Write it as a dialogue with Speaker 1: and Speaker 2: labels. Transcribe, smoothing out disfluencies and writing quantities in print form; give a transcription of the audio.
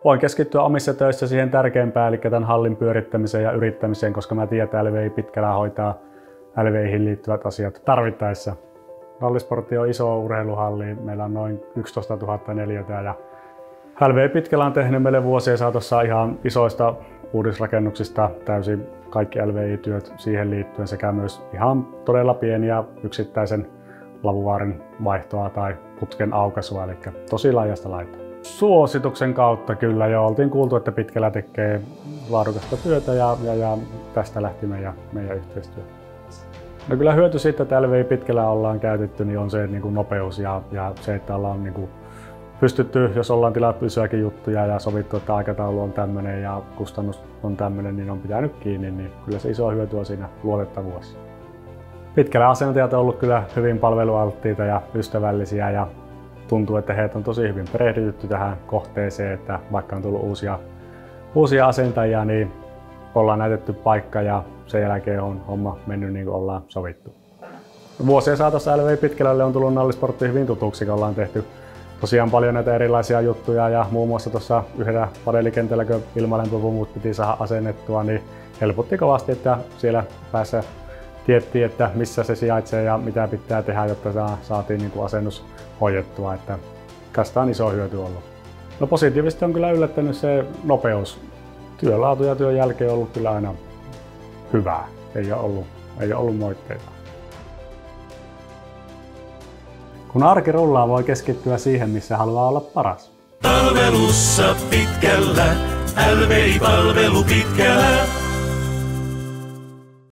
Speaker 1: voin keskittyä omissa töissä siihen tärkeimpään, eli tämän hallin pyörittämiseen ja yrittämiseen, koska mä tiedän, että LVI pitkällä hoitaa LVIhin liittyvät asiat tarvittaessa. Nallisportti on iso urheiluhalli, meillä on noin 11 000 neliötä ja LVI pitkällä on tehnyt meille vuosien saatossa ihan isoista uudisrakennuksista täysin kaikki LVI-työt siihen liittyen sekä myös ihan todella pieniä yksittäisen lavuvaarin vaihtoa tai putken aukaisua, eli tosi laajasta laitaa. Suosituksen kautta kyllä jo oltiin kuultu, että pitkällä tekee laadukasta työtä ja tästä lähti meidän yhteistyö. No kyllä hyöty siitä, että LVI pitkällä ollaan käytetty, niin on se niin kuin nopeus ja se, että ollaan niin kuin pystytty, jos ollaan tilattu isojakin juttuja ja sovittu, että aikataulu on tämmöinen ja kustannus on tämmöinen, niin on pitänyt kiinni, niin kyllä se iso hyöty on siinä luotettavuudessa. Pitkällä asentajat on ollut kyllä hyvin palvelualttiita ja ystävällisiä ja tuntuu, että heitä on tosi hyvin perehdytetty tähän kohteeseen, että vaikka on tullut uusia asentajia, niin ollaan näytetty paikka ja sen jälkeen on homma mennyt niin kuin ollaan sovittu. Vuosien saatossa LVI pitkälle on tullut Nallisportti hyvin tutuksi, kun ollaan tehty tosiaan paljon näitä erilaisia juttuja ja muun muassa tuossa yhdellä padelikentällä, kun ilmalämpöpumput piti saada asennettua, niin helpotti kovasti, että siellä päässä tiedettiin, että missä se sijaitsee ja mitä pitää tehdä, jotta saatiin niin kuin asennus hoidettua. Että tästä on iso hyöty ollut. No positiivisesti on kyllä yllättänyt se nopeus. Työlaatu ja työn jälkeen on ollut kyllä aina hyvää. Ei ole ollut moitteita. Kun arki rullaa, voi keskittyä siihen, missä haluaa olla paras.
Speaker 2: Palvelussa pitkällä, LVI-palvelu pitkällä.